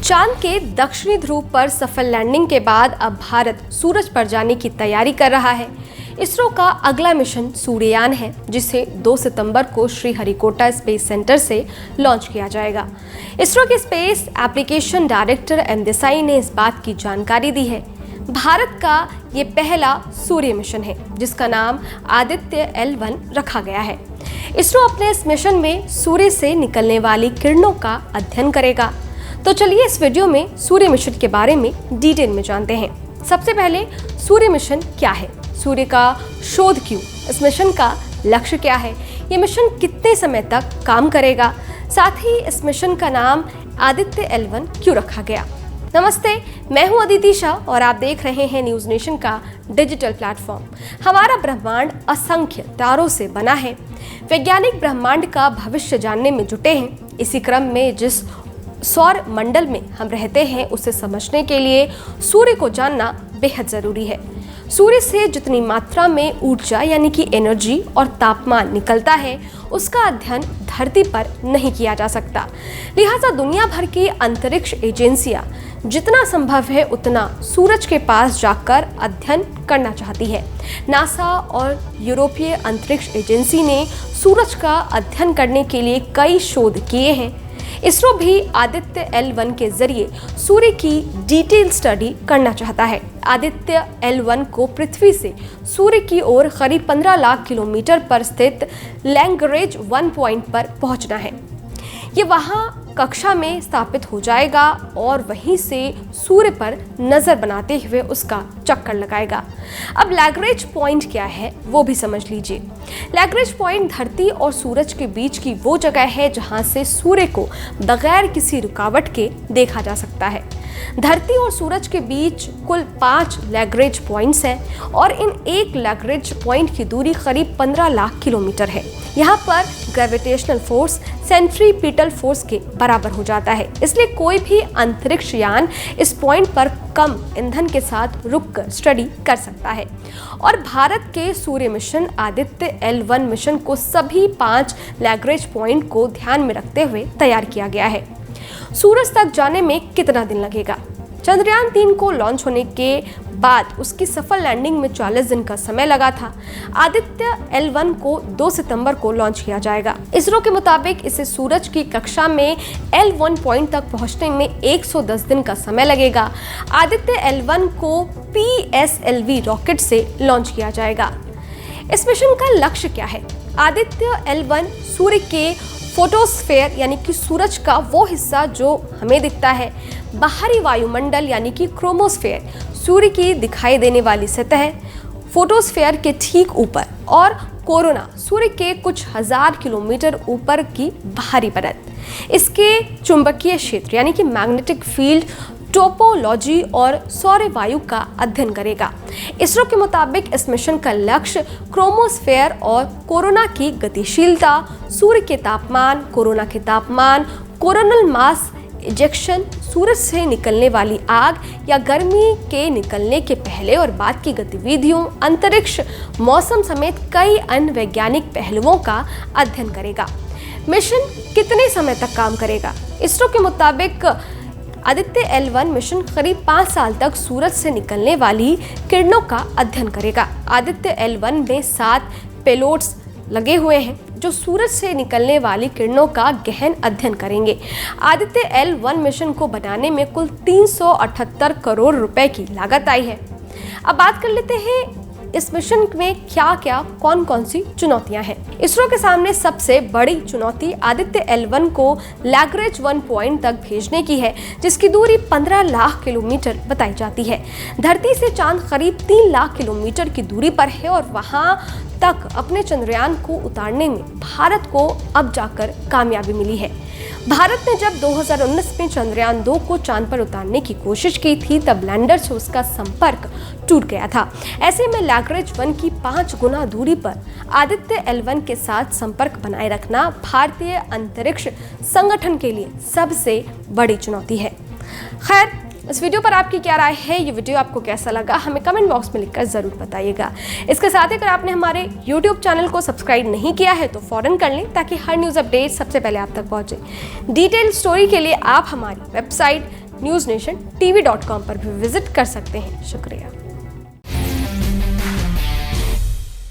चांद के दक्षिणी ध्रुव पर सफल लैंडिंग के बाद अब भारत सूरज पर जाने की तैयारी कर रहा है। इसरो का अगला मिशन सूर्ययान है, जिसे 2 सितंबर को श्रीहरिकोटा स्पेस सेंटर से लॉन्च किया जाएगा। इसरो के space application director M Desai ने इस बात की जानकारी दी है। भारत का ये पहला सूर्य मिशन है, जिसका नाम आदित्य L1 रखा गया है। इसरो अपने इस मिशन में सूर्य से निकलने वाली किरणों का अध्ययन करेगा। तो चलिए इस वीडियो में सूर्य मिशन के बारे में डिटेल में जानते हैं। सबसे पहले सूर्य मिशन क्या है, सूर्य का शोध क्यों, इस मिशन का लक्ष्य क्या है, ये मिशन कितने समय तक काम करेगा, साथ ही इस मिशन का नाम आदित्य L1 क्यों रखा गया। नमस्ते, मैं हूं अदिति शाह और आप देख रहे हैं न्यूज़ नेशन का डिजिटल प्लेटफॉर्म। हमारा ब्रह्मांड असंख्य तारों से बना है। वैज्ञानिक ब्रह्मांड का भविष्य जानने में जुटे हैं। इसी क्रम में जिस सौर मंडल में हम रहते हैं, उसे समझने के लिए सूर्य को जानना बेहद ज़रूरी है। सूर्य से जितनी मात्रा में ऊर्जा यानी कि एनर्जी और तापमान निकलता है, उसका अध्ययन धरती पर नहीं किया जा सकता। लिहाजा दुनिया भर की अंतरिक्ष एजेंसियां जितना संभव है उतना सूरज के पास जाकर अध्ययन करना चाहती है। नासा और यूरोपीय अंतरिक्ष एजेंसी ने सूरज का अध्ययन करने के लिए कई शोध किए हैं। इसरो भी आदित्य L1 के जरिए सूर्य की डिटेल स्टडी करना चाहता है। आदित्य L1 को पृथ्वी से सूर्य की ओर करीब 15 लाख किलोमीटर पर स्थित लैग्रेंज 1 पॉइंट पर पहुंचना है। ये वहां कक्षा में स्थापित हो जाएगा और वहीं से सूर्य पर नजर बनाते हुए उसका चक्कर लगाएगा। अब लैग्रेंज पॉइंट क्या है वो भी समझ लीजिए। लैग्रेंज पॉइंट धरती और सूरज के बीच की वो जगह है जहां से सूर्य को बगैर किसी रुकावट के देखा जा सकता है। धरती और सूरज के बीच कुल 5 लैग्रेंज पॉइंट्स हैं और इन एक लैग्रेंज पॉइंट की दूरी करीब 15 लाख किलोमीटर है। यहाँ पर ग्रेविटेशनल फोर्स सेंट्रीपिटल फोर्स के बराबर हो जाता है, इसलिए कोई भी अंतरिक्ष यान इस पॉइंट पर कम ईंधन के साथ रुककर स्टडी कर सकता है। और भारत के सूर्य मिशन आदित्य L1 मिशन को सभी 5 लैग्रेंज पॉइंट को ध्यान में रखते हुए तैयार किया गया है। सूरज तक जाने में कितना दिन लगेगा? चंद्रयान 3 को लॉन्च होने के बाद उसकी सफल लैंडिंग में 40 दिन का समय लगा था। आदित्य L1 को 2 सितंबर को लॉन्च किया जाएगा। इसरो के मुताबिक इसे सूरज की कक्षा में L1 पॉइंट तक पहुंचने में 110 दिन का समय लगेगा। आदित्य L1 को PSLV रॉकेट से लॉन्च किया जाएगा। इस मिशन का लक्ष्य क्या है? आदित्य L1 सूर्य के फोटोस्फेयर यानी कि सूरज का वो हिस्सा जो हमें दिखता है, बाहरी वायुमंडल यानी कि क्रोमोस्फेयर, सूर्य की दिखाई देने वाली सतह, फोटोस्फेयर के ठीक ऊपर, और कोरोना, सूर्य के कुछ हजार किलोमीटर ऊपर की बाहरी परत, इसके चुंबकीय क्षेत्र यानी कि मैग्नेटिक फील्ड, टोपोलॉजी और सौर वायु का अध्ययन करेगा। इसरो के मुताबिक इस मिशन का लक्ष्य क्रोमोस्फेयर और कोरोना की गतिशीलता, सूर्य के तापमान, कोरोना के तापमान, कोरोनल मास इजेक्शन, सूरज से निकलने वाली आग या गर्मी के निकलने के पहले और बाद की गतिविधियों, अंतरिक्ष, मौसम समेत कई अन्य वैज्ञानिक पहलुओं का अध्ययन करेगा। मिशन कितने समय तक काम करेगा? इसरो के मुताबिक आदित्य L1 मिशन करीब 5 साल तक सूरज से निकलने वाली किरणों का अध्ययन करेगा। आदित्य L1 में 7 पेलोड्स लगे हुए हैं जो सूरज से निकलने वाली किरणों का गहन अध्ययन करेंगे। आदित्य L1 मिशन को बनाने में कुल 378 करोड़ रुपए की लागत आई है। अब बात कर लेते हैं इस मिशन में क्या क्या कौन कौन सी चुनौतियां हैं। इसरो के सामने सबसे बड़ी चुनौती आदित्य L1 को लैग्रेंज 1 पॉइंट तक भेजने की है, जिसकी दूरी 15 लाख किलोमीटर बताई जाती है। धरती से चांद करीब 3 लाख किलोमीटर की दूरी पर है और वहां तक अपने चंद्रयान को उतारने में भारत को अब जाकर कामयाबी मिली है। भारत ने जब 2019 में चंद्रयान 2 को चांद पर उतारने की कोशिश की थी, तब लैंडर से उसका संपर्क टूट गया था। ऐसे में लैग्रेंज 1 की 5 गुना दूरी पर आदित्य L1 के साथ संपर्क बनाए रखना भारतीय अंतरिक्ष संगठन के लिए सबसे बड़ी चुनौती है। खैर, इस वीडियो पर आपकी क्या राय है? ये वीडियो आपको कैसा लगा हमें कमेंट बॉक्स में लिखकर ज़रूर बताइएगा। इसके साथ ही अगर आपने हमारे YouTube चैनल को सब्सक्राइब नहीं किया है तो फ़ौरन कर लें ताकि हर न्यूज़ अपडेट सबसे पहले आप तक पहुंचे। डिटेल स्टोरी के लिए आप हमारी वेबसाइट newsnationtv.com पर भी विजिट कर सकते हैं। शुक्रिया।